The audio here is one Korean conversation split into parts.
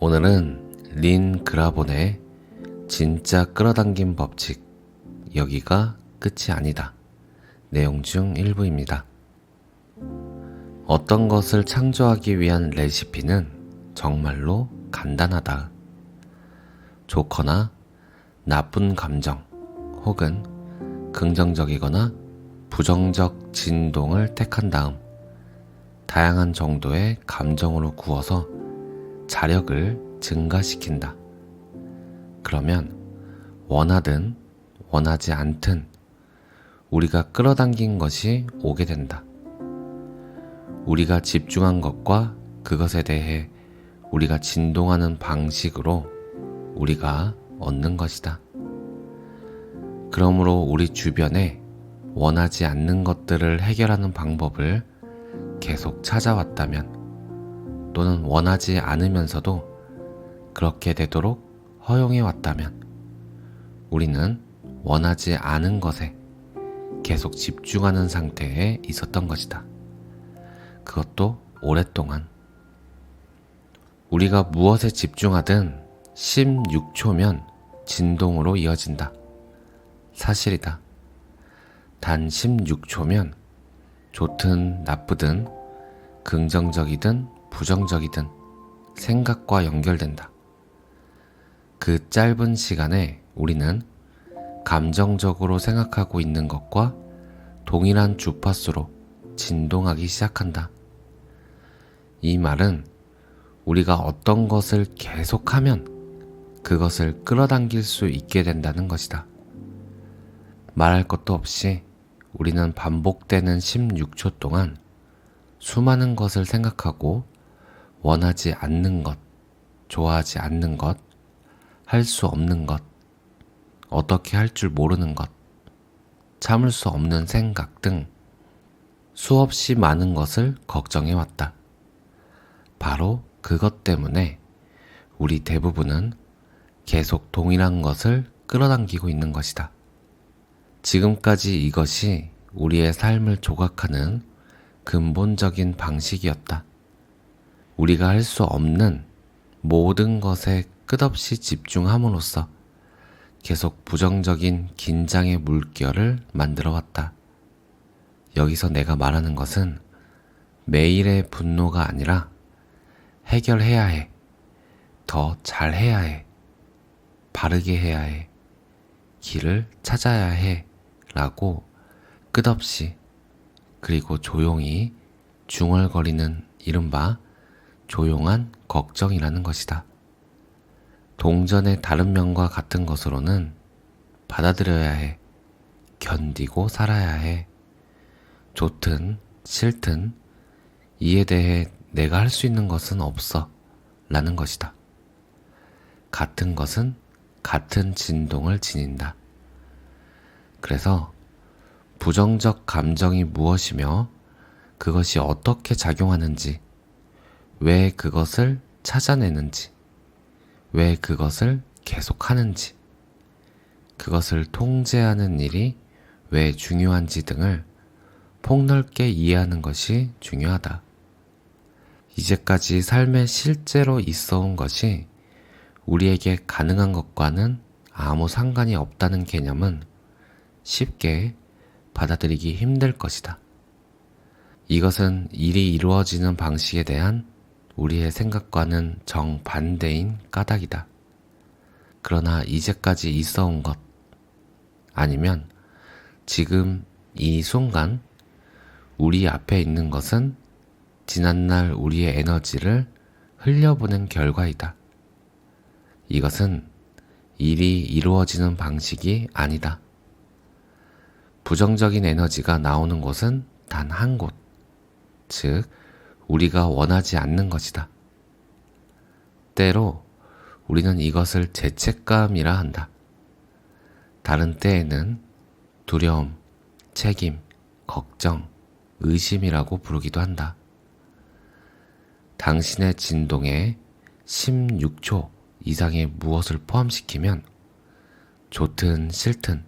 오늘은 린 그라본의 진짜 끌어당김 법칙, 여기가 끝이 아니다. 내용 중 일부입니다. 어떤 것을 창조하기 위한 레시피는 정말로 간단하다. 좋거나 나쁜 감정 혹은 긍정적이거나 부정적 진동을 택한 다음 다양한 정도의 감정으로 구워서 자력을 증가시킨다. 그러면 원하든 원하지 않든 우리가 끌어당긴 것이 오게 된다. 우리가 집중한 것과 그것에 대해 우리가 진동하는 방식으로 우리가 얻는 것이다. 그러므로 우리 주변에 원하지 않는 것들을 해결하는 방법을 계속 찾아왔다면, 또는 원하지 않으면서도 그렇게 되도록 허용해 왔다면, 우리는 원하지 않은 것에 계속 집중하는 상태에 있었던 것이다. 그것도 오랫동안. 우리가 무엇에 집중하든 16초면 진동으로 이어진다. 사실이다. 단 16초면 좋든 나쁘든 긍정적이든 부정적이든 생각과 연결된다. 그 짧은 시간에 우리는 감정적으로 생각하고 있는 것과 동일한 주파수로 진동하기 시작한다. 이 말은 우리가 어떤 것을 계속하면 그것을 끌어당길 수 있게 된다는 것이다. 말할 것도 없이 우리는 반복되는 16초 동안 수많은 것을 생각하고 원하지 않는 것, 좋아하지 않는 것, 할 수 없는 것, 어떻게 할 줄 모르는 것, 참을 수 없는 생각 등 수없이 많은 것을 걱정해 왔다. 바로 그것 때문에 우리 대부분은 계속 동일한 것을 끌어당기고 있는 것이다. 지금까지 이것이 우리의 삶을 조각하는 근본적인 방식이었다. 우리가 할 수 없는 모든 것에 끝없이 집중함으로써 계속 부정적인 긴장의 물결을 만들어 왔다. 여기서 내가 말하는 것은 매일의 분노가 아니라 해결해야 해, 더 잘해야 해, 바르게 해야 해, 길을 찾아야 해 라고 끝없이, 그리고 조용히 중얼거리는 이른바 조용한 걱정이라는 것이다. 동전의 다른 면과 같은 것으로는 받아들여야 해, 견디고 살아야 해, 좋든 싫든 이에 대해 내가 할 수 있는 것은 없어 라는 것이다. 같은 것은 같은 진동을 지닌다. 그래서 부정적 감정이 무엇이며 그것이 어떻게 작용하는지, 왜 그것을 찾아내는지, 왜 그것을 계속하는지, 그것을 통제하는 일이 왜 중요한지 등을 폭넓게 이해하는 것이 중요하다. 이제까지 삶에 실제로 있어온 것이 우리에게 가능한 것과는 아무 상관이 없다는 개념은 쉽게 받아들이기 힘들 것이다. 이것은 일이 이루어지는 방식에 대한 우리의 생각과는 정반대인 까닭이다. 그러나 이제까지 있어온 것, 아니면 지금 이 순간 우리 앞에 있는 것은 지난날 우리의 에너지를 흘려보낸 결과이다. 이것은 일이 이루어지는 방식이 아니다. 부정적인 에너지가 나오는 곳은 단 한 곳, 즉 우리가 원하지 않는 것이다. 때로 우리는 이것을 죄책감이라 한다. 다른 때에는 두려움, 책임, 걱정, 의심이라고 부르기도 한다. 당신의 진동에 16초 이상의 무엇을 포함시키면 좋든 싫든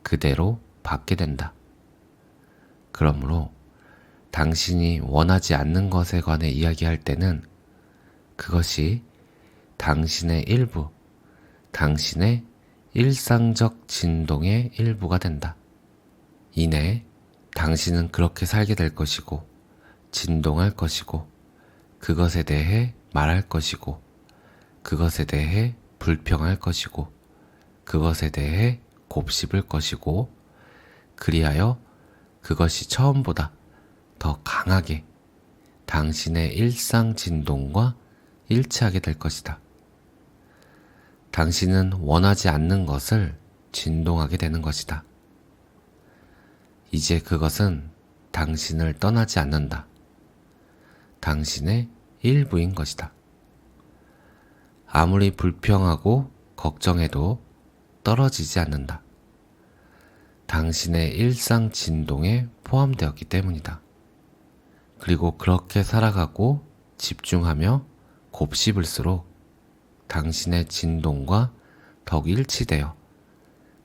그대로 받게 된다. 그러므로 당신이 원하지 않는 것에 관해 이야기할 때는 그것이 당신의 일부, 당신의 일상적 진동의 일부가 된다. 이내 당신은 그렇게 살게 될 것이고, 진동할 것이고, 그것에 대해 말할 것이고, 그것에 대해 불평할 것이고, 그것에 대해 곱씹을 것이고, 그리하여 그것이 처음보다 더 강하게 당신의 일상 진동과 일치하게 될 것이다. 당신은 원하지 않는 것을 진동하게 되는 것이다. 이제 그것은 당신을 떠나지 않는다. 당신의 일부인 것이다. 아무리 불평하고 걱정해도 떨어지지 않는다. 당신의 일상 진동에 포함되었기 때문이다. 그리고 그렇게 살아가고 집중하며 곱씹을수록 당신의 진동과 더욱 일치되어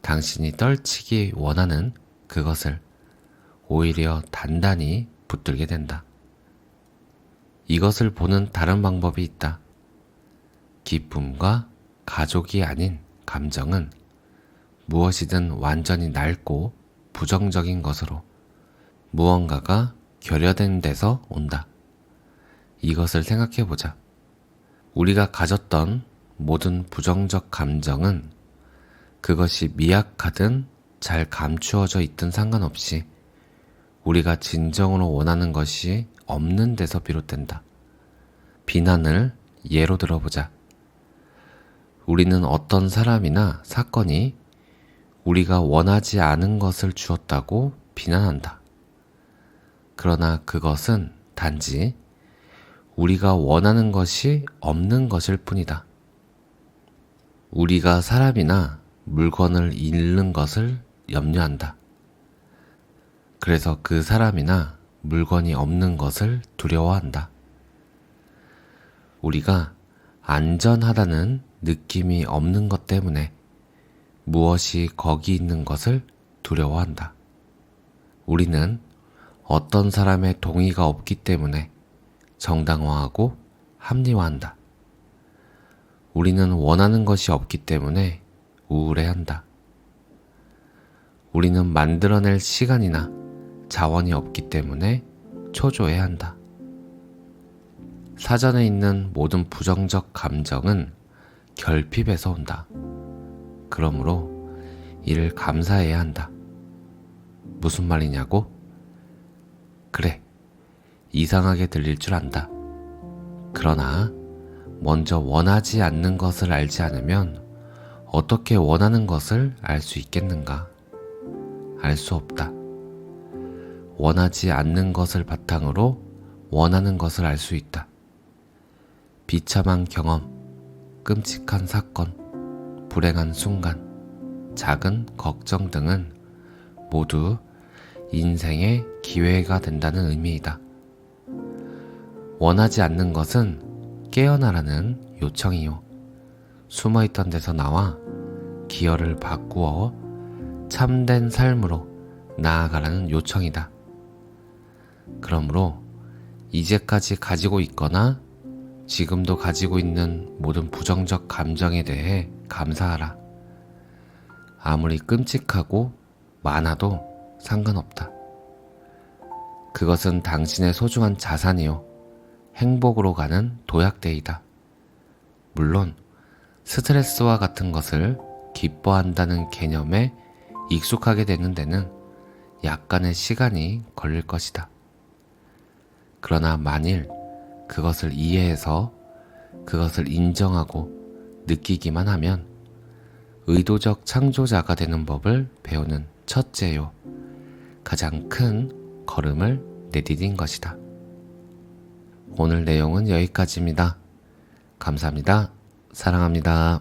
당신이 떨치기 원하는 그것을 오히려 단단히 붙들게 된다. 이것을 보는 다른 방법이 있다. 기쁨과 가족이 아닌 감정은 무엇이든 완전히 낡고 부정적인 것으로 무언가가 결여된 데서 온다. 이것을 생각해보자. 우리가 가졌던 모든 부정적 감정은 그것이 미약하든 잘 감추어져 있든 상관없이 우리가 진정으로 원하는 것이 없는 데서 비롯된다. 비난을 예로 들어보자. 우리는 어떤 사람이나 사건이 우리가 원하지 않은 것을 주었다고 비난한다. 그러나 그것은 단지 우리가 원하는 것이 없는 것일 뿐이다. 우리가 사람이나 물건을 잃는 것을 염려한다. 그래서 그 사람이나 물건이 없는 것을 두려워한다. 우리가 안전하다는 느낌이 없는 것 때문에 무엇이 거기 있는 것을 두려워한다. 우리는 어떤 사람의 동의가 없기 때문에 정당화하고 합리화한다. 우리는 원하는 것이 없기 때문에 우울해한다. 우리는 만들어낼 시간이나 자원이 없기 때문에 초조해한다. 사전에 있는 모든 부정적 감정은 결핍에서 온다. 그러므로 이를 감사해야 한다. 무슨 말이냐고? 그래, 이상하게 들릴 줄 안다. 그러나 먼저 원하지 않는 것을 알지 않으면 어떻게 원하는 것을 알 수 있겠는가? 알 수 없다. 원하지 않는 것을 바탕으로 원하는 것을 알 수 있다. 비참한 경험, 끔찍한 사건, 불행한 순간, 작은 걱정 등은 모두 인생의 기회가 된다는 의미이다. 원하지 않는 것은 깨어나라는 요청이요. 숨어있던 데서 나와 기여를 바꾸어 참된 삶으로 나아가라는 요청이다. 그러므로 이제까지 가지고 있거나 지금도 가지고 있는 모든 부정적 감정에 대해 감사하라. 아무리 끔찍하고 많아도 상관없다. 그것은 당신의 소중한 자산이요. 행복으로 가는 도약대이다. 물론 스트레스와 같은 것을 기뻐한다는 개념에 익숙하게 되는 데는 약간의 시간이 걸릴 것이다. 그러나 만일 그것을 이해해서 그것을 인정하고 느끼기만 하면 의도적 창조자가 되는 법을 배우는 첫째요, 가장 큰 걸음을 내디딘 것이다. 오늘 내용은 여기까지입니다. 감사합니다. 사랑합니다.